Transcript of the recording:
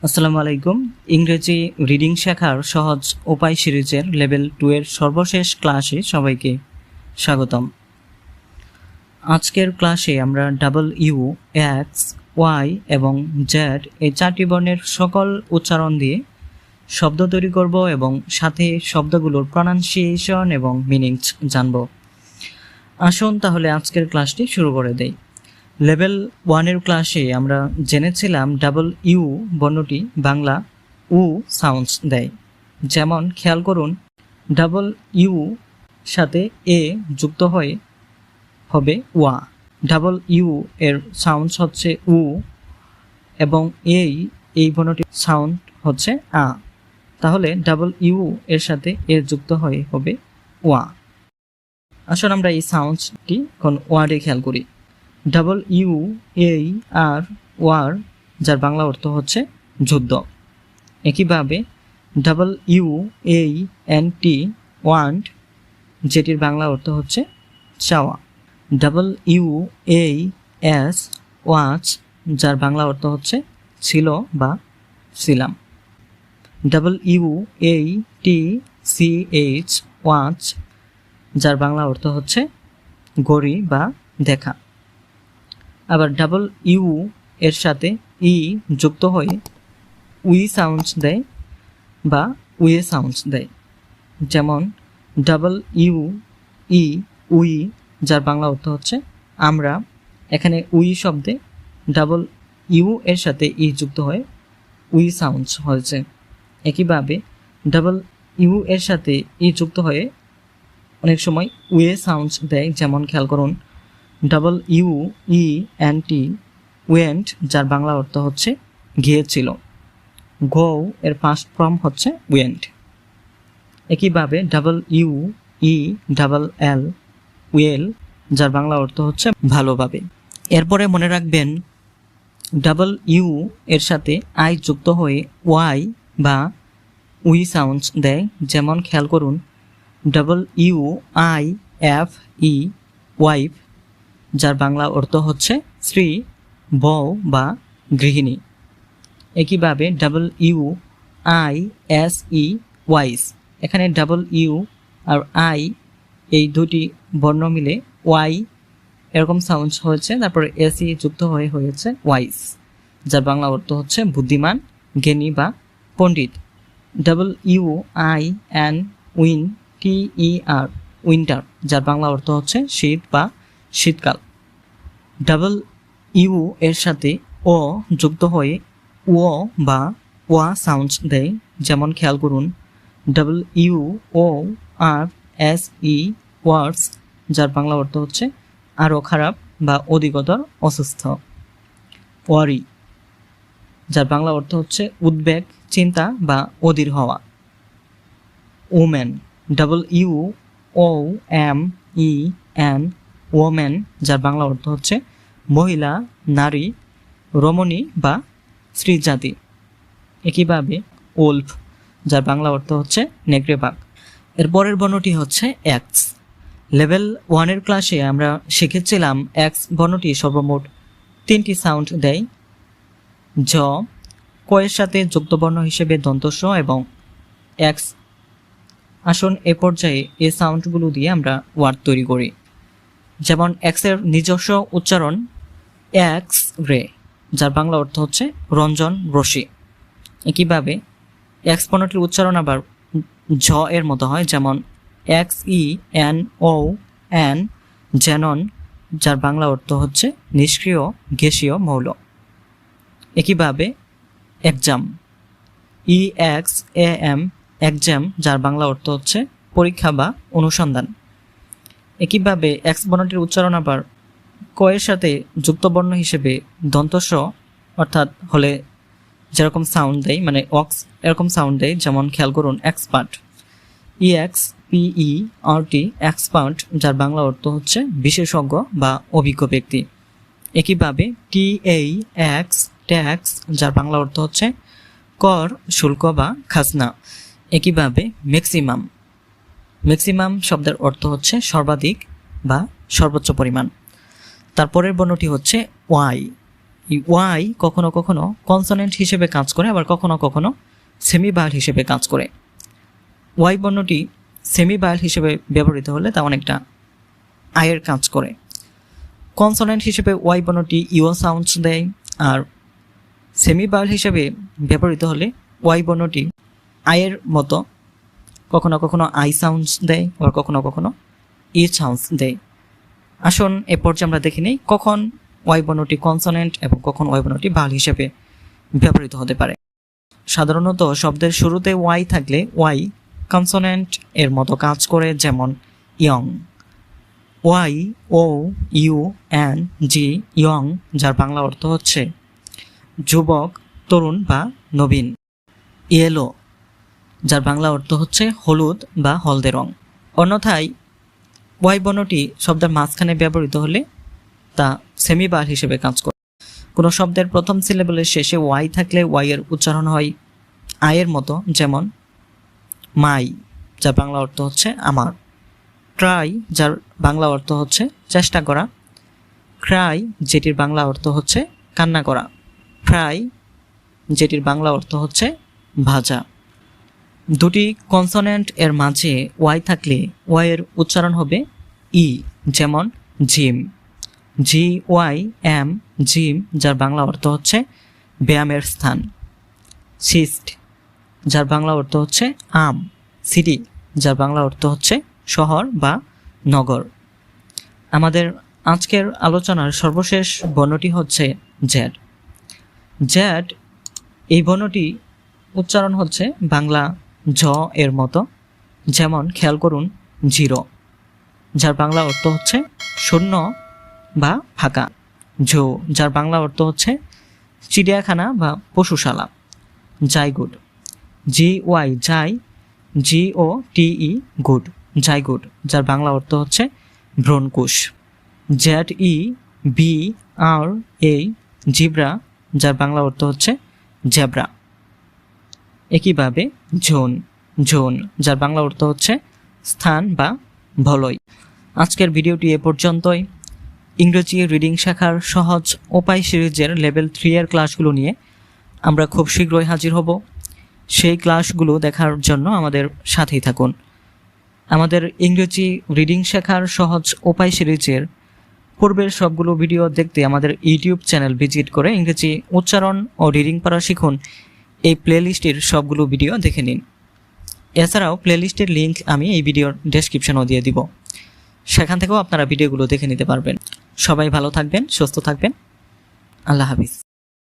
আসসালামু আলাইকুম। ইংরেজি রিডিং শেখার সহজ উপায় সিরিজের লেভেল 2 এর সর্বশেষ ক্লাসে সবাইকে স্বাগতম। আজকের ক্লাসে আমরা ইউ, এক্স, ওয়াই এবং জেড এই চারটি বর্ণের সকল উচ্চারণ দিয়ে শব্দ তৈরি করব এবং সাথে শব্দগুলোর প্রনাউন্সিয়েশন এবং মিনিংস জানব। আসুন তাহলে আজকের ক্লাসটি শুরু করে দেই। লেভেল 1 এর ক্লাসে আমরা জেনেছিলাম ইউ বর্ণটি বাংলা উ সাউন্ডস দেয়। যেমন খেয়াল করুন, ইউ সাথে এ যুক্ত হয়ে হবে ওয়া। ইউ এর সাউন্ডস হচ্ছে উ এবং এই বর্ণটি সাউন্ড হচ্ছে আ। তাহলে ইউ এর সাথে এ যুক্ত হয়ে হবে ওয়া। আসুন আমরা এই সাউন্ডসটি কোন ওয়ার্ডে খেয়াল করি। ইউ এই আর ওয়ার, যার বাংলা অর্থ হচ্ছে যুদ্ধ। একইভাবে ইউ এই এন টি ওয়ান্ট, যেটির বাংলা অর্থ হচ্ছে চাওয়া। ইউ এই এস ওয়াচ, যার বাংলা অর্থ হচ্ছে ছিল বা ছিলাম। ইউ এই টি সি এইচ ওয়াচ, যার বাংলা অর্থ হচ্ছে ঘড়ি বা দেখা। আবার ইউ এর সাথে ই যুক্ত হয়ে উই সাউন্ডস দেয় বা উয়ে সাউন্ডস দেয়। যেমন ইউ ই উই, যার বাংলা অর্থ হচ্ছে আমরা। এখানে উই শব্দে ইউ এর সাথে ই যুক্ত হয়ে উই সাউন্ডস হয়েছে। একইভাবে ইউ এর সাথে ই যুক্ত হয়ে অনেক সময় উয়ে সাউন্ডস দেয়। যেমন খেয়াল করুন, U E N T went, যার বাংলা অর্থ হচ্ছে গিয়েছিল। গো এর পাস্ট ফর্ম হচ্ছে ওয়েন্ট। একইভাবে ইউ ই এল ওয়েল, যার বাংলা অর্থ হচ্ছে ভালোভাবে। এরপরে মনে রাখবেন ইউ এর সাথে আই যুক্ত হয়ে ওয়াই বা উই সাউন্ডস দেয়। যেমন খেয়াল করুন, U I F E wife, যার বাংলা অর্থ হচ্ছে স্ত্রী, বউ বা গৃহিণী। একইভাবে U I S E wise, এখানে ইউ আর আই এই দুটি বর্ণ মিলে ওয়াই এরকম সাউন্ড হয়েছে, তারপরে এস ই যুক্ত হয়ে হয়েছে ওয়াইস, যার বাংলা অর্থ হচ্ছে বুদ্ধিমান, জ্ঞানী বা পণ্ডিত। U I N win T E R winter, যার বাংলা অর্থ হচ্ছে শীত বা শীতকাল। ইউ এর সাথে ও যুক্ত হয়ে ও বা ওয়া সাউন্ডস দেয়। যেমন খেয়াল করুন, you O R S E ওয়ার্ডস, যার বাংলা অর্থ হচ্ছে আরও খারাপ বা অধিকতর অসুস্থ। ওয়ারি, যার বাংলা অর্থ হচ্ছে উদ্বেগ, চিন্তা বা অধীর হওয়া। Omen, U O M E N omen, যার বাংলা অর্থ হচ্ছে মহিলা, নারী, রমণী বা স্ত্রী জাতি। একইভাবে ওলফ, যার বাংলা অর্থ হচ্ছে নেকড়ে বাঘ। এর পরের বর্ণটি হচ্ছে এক্স। লেভেল 1 এর ক্লাসে আমরা শিখেছিলাম এক্স বর্ণটি সর্বমোট 3টি সাউন্ড দেয়। জ, ক এর সাথে যুক্ত বর্ণ হিসেবে দন্ত স এবং এক্স। আসুন এ পর্যায়ে এই সাউন্ডগুলো দিয়ে আমরা ওয়ার্ড তৈরি করি। যেমন এক্স এর নিজস্ব উচ্চারণ এক্স রে, যার বাংলা অর্থ হচ্ছে রঞ্জন রশ্মি। একইভাবে এক্স বর্ণটির উচ্চারণ আবার ঝ এর মতো হয়। যেমন X E N O N xenon, যার বাংলা অর্থ হচ্ছে নিষ্ক্রিয় গ্যাসীয় মৌল। একইভাবে exam E X A M exam, যার বাংলা অর্থ হচ্ছে পরীক্ষা বা অনুসন্ধান। একইভাবে এক্স বর্ণটির উচ্চারণ আবার ক এর সাথে যুক্ত বর্ণ হিসেবে দন্ত স অর্থাৎ হলে যেরকম সাউন্ড দেয়, মানে অক্স এরকম সাউন্ড দেয়। যেমন খেয়াল করুন, এক্সপার্ট ই এক্স পি ই আর টি এক্সপার্ট, যার বাংলা অর্থ হচ্ছে বিশেষজ্ঞ বা অভিজ্ঞ ব্যক্তি। একইভাবে টি এই এক্স ট্যাক্স, যার বাংলা অর্থ হচ্ছে কর, শুল্ক বা খাজনা। একইভাবে ম্যাক্সিমাম, ম্যাক্সিমাম শব্দের অর্থ হচ্ছে সর্বাধিক বা সর্বোচ্চ পরিমাণ। তারপরের বর্ণটি হচ্ছে ওয়াই। ওয়াই কখনো কখনো কনসোনেন্ট হিসেবে কাজ করে, আবার কখনো কখনো সেমি ভায়েল হিসেবে কাজ করে। ওয়াই বর্ণটি সেমি ভায়েল হিসেবে ব্যবহৃত হলে তা অনেকটা আয়ের কাজ করে। কনসোনেন্ট হিসেবে ওয়াই বর্ণটি ইও সাউন্ডস দেয়, আর সেমি ভায়েল হিসেবে ব্যবহৃত হলে ওয়াই বর্ণটি আয়ের মতো কখনো কখনো আই সাউন্ডস দেয়, আবার কখনো কখনো ই সাউন্ডস দেয়। আসুন এ পর্যায়ে আমরা দেখে নিই কখন ওয়াই বর্ণটি কনসোনেন্ট এবং কখন ওয়াই বর্ণটি ভায়েল হিসেবে ব্যবহৃত হতে পারে। সাধারণত শব্দের শুরুতে ওয়াই থাকলে ওয়াই কনসোনেন্ট এর মতো কাজ করে, যেমন ইয়ং। ওয়াই ও ইউ এন জি ইয়ং, যার বাংলা অর্থ হচ্ছে যুবক, তরুণ বা নবীন। ইয়েলো, যার বাংলা অর্থ হচ্ছে হলুদ বা হলদে রং। অন্যথায় ওয়াই বর্ণটি শব্দের মাঝখানে ব্যবহৃত হলে তা সেমি ভায়েল হিসেবে কাজ করে। কোনো শব্দের প্রথম সিলেবলের শেষে ওয়াই থাকলে ওয়াই এর উচ্চারণ হয় আয়ের মতো, যেমন মাই, যার বাংলা অর্থ হচ্ছে আমার। ট্রাই, যার বাংলা অর্থ হচ্ছে চেষ্টা করা। ক্রাই, যেটির বাংলা অর্থ হচ্ছে কান্না করা। ফ্রাই, যেটির বাংলা অর্থ হচ্ছে ভাজা। দুটি কনসোনেন্ট এর মাঝে ওয়াই থাকলে ওয়াই এর উচ্চারণ হবে ই, যেমন gym. G Y M, gym, যার বাংলা অর্থ হচ্ছে ব্যায়ামের স্থান। সিস্ট, যার বাংলা অর্থ হচ্ছে আম। সিটি, যার বাংলা অর্থ হচ্ছে শহর বা নগর। আমাদের আজকের আলোচনার সর্বশেষ বর্ণটি হচ্ছে জেড। জেড, এই বর্ণটি উচ্চারণ হচ্ছে বাংলা জ এর মতো, যেমন খেয়াল করুন জিরো, যার বাংলা অর্থ হচ্ছে শূন্য বা ফাঁকা। জো, যার বাংলা অর্থ হচ্ছে চিড়িয়াখানা বা পশুশালা। জাইগুড, জি ওয়াই জাই, জি ও টি ই গুড, জাইগুড, যার বাংলা অর্থ হচ্ছে ভ্রূণকুশ। জেড ই বি আর এ, জিব্রা, যার বাংলা অর্থ হচ্ছে জেব্রা। একইভাবে জোন, জোন, যার বাংলা অর্থ হচ্ছে স্থান বা ভলই। আজকের ভিডিওটি এ পর্যন্তই। ইংরেজি রিডিং শেখার সহজ উপায় সিরিজের লেভেল 3 এর ক্লাসগুলো নিয়ে আমরা খুব শীঘ্রই হাজির হব। সেই ক্লাসগুলো দেখার জন্য আমাদের সাথেই থাকুন। আমাদের ইংরেজি রিডিং শেখার সহজ উপায় সিরিজের পূর্বের সবগুলো ভিডিও দেখতে আমাদের ইউটিউব চ্যানেল ভিজিট করে ইংরেজি উচ্চারণ ও রিডিং পড়া শিখুন। এই প্লেলিস্টের সবগুলো ভিডিও দেখে নিন। এছাড়াও প্লেলিস্টের লিঙ্ক আমি এই ভিডিওর ডেসক্রিপশনেও দিয়ে দিব, সেখান থেকেও আপনারা ভিডিওগুলো দেখে নিতে পারবেন। সবাই ভালো থাকবেন, সুস্থ থাকবেন। আল্লাহ হাফিজ।